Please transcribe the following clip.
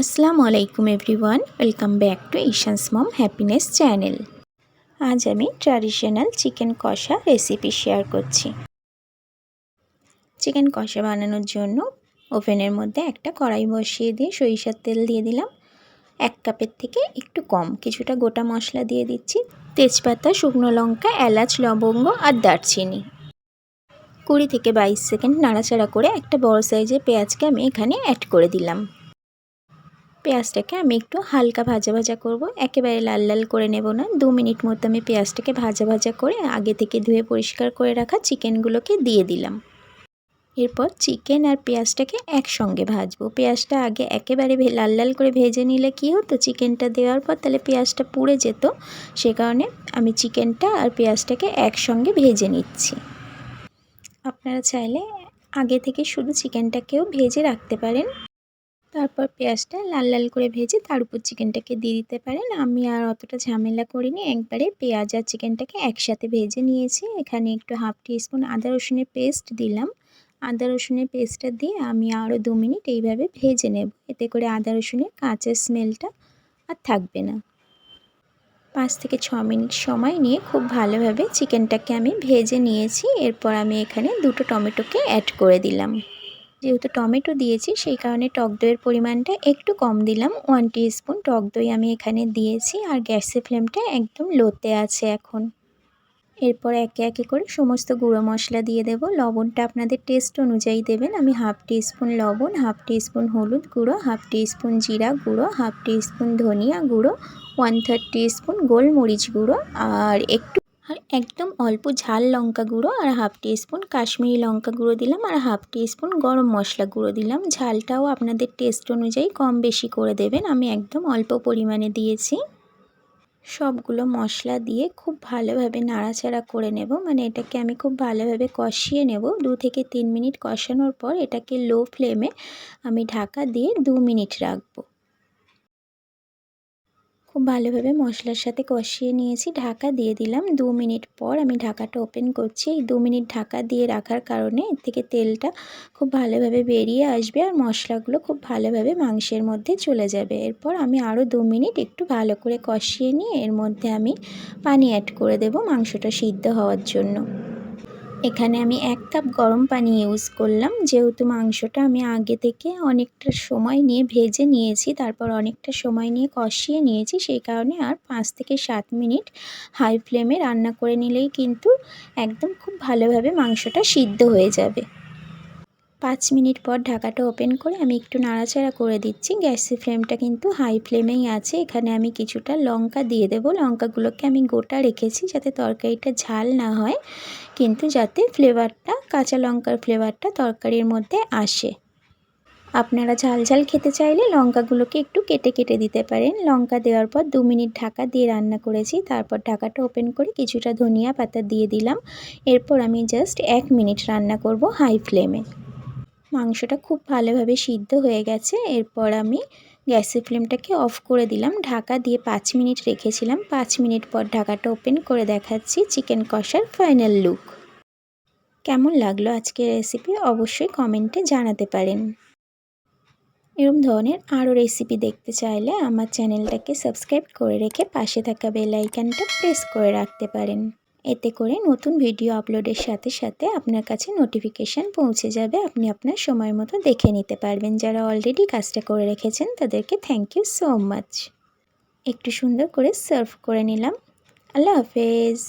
আসসালামু আলাইকুম everyone, welcome back to Ishan's mom happiness channel. আজ আমি traditional chicken kosha recipe share করছি। চিকেন কষা বানানোর জন্য ওভেনের মধ্যে একটা কড়াই বসিয়ে দিয়ে সরিষার তেল দিয়ে দিলাম। 1 কাপের থেকে একটু কম, কিছুটা গোটা মশলা দিয়ে দিচ্ছি, তেজপাতা, শুকনো লঙ্কা, এলাচ, লবঙ্গ আর দারচিনি। 20 থেকে 22 সেকেন্ড নাড়াচাড়া করে একটা বড় সাইজের পেঁয়াজকে আমি এখানে অ্যাড করে দিলাম। পেঁয়াজটাকে আমি একটু হালকা ভাজা ভাজা করব, একেবারে লাল লাল করে নেব না। 2 মিনিট মতো আমি পেঁয়াজটাকে ভাজা ভাজা করে আগে থেকে ধুয়ে পরিষ্কার করে রাখা চিকেনগুলোকে দিয়ে দিলাম। এরপর চিকেন আর পেঁয়াজটাকে একসঙ্গে ভাজবো। পেঁয়াজটা আগে একেবারে লাল লাল করে ভেজে নিলে কী হতো, চিকেনটা দেওয়ার পর তাহলে পেঁয়াজটা পুড়ে যেত। সে কারণে আমি চিকেনটা আর পেঁয়াজটাকে একসঙ্গে ভেজে নিচ্ছি। আপনারা চাইলে আগে থেকে শুধু চিকেনটাকেও ভেজে রাখতে পারেন, তারপর পেঁয়াজটা লাল লাল করে ভেজে তার উপর চিকেনটাকে দিয়ে দিতে পারেন। আমি আর অতটা ঝামেলা করিনি, একবারে পেঁয়াজ আর চিকেনটাকে একসাথে ভেজে নিয়েছি। এখানে একটু 1/2 টিস্পুন আদা রসুনের পেস্ট দিলাম। আদা রসুনের পেস্টটা দিয়ে আমি আরও 2 মিনিট এইভাবে ভেজে নেব, এতে করে আদা রসুনের কাঁচা স্মেলটা আর থাকবে না। 5 থেকে 6 মিনিট সময় নিয়ে খুব ভালোভাবে চিকেনটাকে আমি ভেজে নিয়েছি। এরপর আমি এখানে 2টো টমেটোকে অ্যাড করে দিলাম। যেহেতু টমেটো দিয়েছি সেই কারণে টক দইয়ের পরিমাণটা একটু কম দিলাম। 1 টিস্পুন টক দই আমি এখানে দিয়েছি আর গ্যাসের ফ্লেমটা একদম লোতে আছে এখন। এরপর একে একে করে সমস্ত গুঁড়ো মশলা দিয়ে দেব। লবণটা আপনাদের টেস্ট অনুযায়ী দেবেন। আমি 1/2 টিস্পুন লবণ, 1/2 টিস্পুন হলুদ গুঁড়ো, 1/2 টিস্পুন জিরা গুঁড়ো, 1/2 টিস্পুন ধনিয়া গুঁড়ো, 1/3 টিস্পুন গোলমরিচ গুঁড়ো আর একদম অল্প ঝাল লঙ্কা গুঁড়ো আর 1/2 টিস্পুন কাশ্মীরি লঙ্কা গুঁড়ো দিলাম আর 1/2 টিস্পুন গরম মশলা গুঁড়ো দিলাম। ঝালটাও আপনাদের টেস্ট অনুযায়ী কম বেশি করে দেবেন, আমি একদম অল্প পরিমাণে দিয়েছি। সবগুলো মশলা দিয়ে খুব ভালোভাবে নাড়াচাড়া করে নেব, মানে এটাকে আমি খুব ভালোভাবে কষিয়ে নেব। 2 থেকে 3 মিনিট কষানোর পর এটাকে লো ফ্লেমে আমি ঢাকা দিয়ে 2 মিনিট রাখবো। খুব ভালোভাবে মশলার সাথে কষিয়ে নিয়েছি, ঢাকা দিয়ে দিলাম। 2 মিনিট পর আমি ঢাকাটা ওপেন করছি। এই 2 মিনিট ঢাকা দিয়ে রাখার কারণে এর থেকে তেলটা খুব ভালোভাবে বেরিয়ে আসবে আর মশলাগুলো খুব ভালোভাবে মাংসের মধ্যে চলে যাবে। এরপর আমি আরও 2 মিনিট একটু ভালো করে কষিয়ে নিয়ে এর মধ্যে আমি পানি অ্যাড করে দেব মাংসটা সিদ্ধ হওয়ার জন্য। এখানে আমি 1 কাপ গরম পানি ইউজ করলাম, যেহেতু মাংসটা আমি আগে থেকে অনেকটা সময় নিয়ে ভেজে নিয়েছি, তারপর অনেকটা সময় নিয়ে কষিয়ে নিয়েছি, সেই কারণে আর 5 থেকে 7 মিনিট হাই ফ্লেমে রান্না করে নিলেই কিন্তু একদম খুব ভালোভাবে মাংসটা সিদ্ধ হয়ে যাবে। 5 মিনিট পর ঢাকাটা ওপেন করে আমি একটু নাড়াচাড়া করে দিচ্ছি। গ্যাসের ফ্লেমটা কিন্তু হাই ফ্লেমেই আছে। এখানে আমি কিছুটা লঙ্কা দিয়ে দেব। লঙ্কাগুলোকে আমি গোটা রেখেছি যাতে তরকারিটা ঝাল না হয়, কিন্তু যাতে ফ্লেভারটা, কাঁচা লঙ্কার ফ্লেভারটা তরকারির মধ্যে আসে। আপনারা ঝাল ঝাল খেতে চাইলে লঙ্কাগুলোকে একটু কেটে কেটে দিতে পারেন। লঙ্কা দেওয়ার পর 2 মিনিট ঢাকা দিয়ে রান্না করেছি, তারপর ঢাকাটা ওপেন করে কিছুটা ধনিয়া পাতা দিয়ে দিলাম। এরপর আমি জাস্ট 1 মিনিট রান্না করব হাই ফ্লেমে। মাংসটা খুব ভালোভাবে সিদ্ধ হয়ে গেছে। এরপর আমি গ্যাসের ফ্লেমটাকে অফ করে দিলাম, ঢাকা দিয়ে 5 মিনিট রেখেছিলাম। 5 মিনিট পর ঢাকাটা ওপেন করে দেখাচ্ছি চিকেন কষার ফাইনাল লুক। কেমন লাগলো আজকের রেসিপি অবশ্যই কমেন্টে জানাতে পারেন। এরকম ধরনের আরও রেসিপি দেখতে চাইলে আমার চ্যানেলটাকে সাবস্ক্রাইব করে রেখে পাশে থাকা বেল আইকনটা প্রেস করে রাখতে পারেন। এতে করে নতুন ভিডিও আপলোডের সাথে সাথে আপনার কাছে নোটিফিকেশান পৌঁছে যাবে, আপনি আপনার সময় মতো দেখে নিতে পারবেন। যারা অলরেডি কাজটা করে রেখেছেন তাদেরকে থ্যাংক ইউ সো মাচ। একটু সুন্দর করে সার্ভ করে নিলাম। আল্লাহ হাফেজ।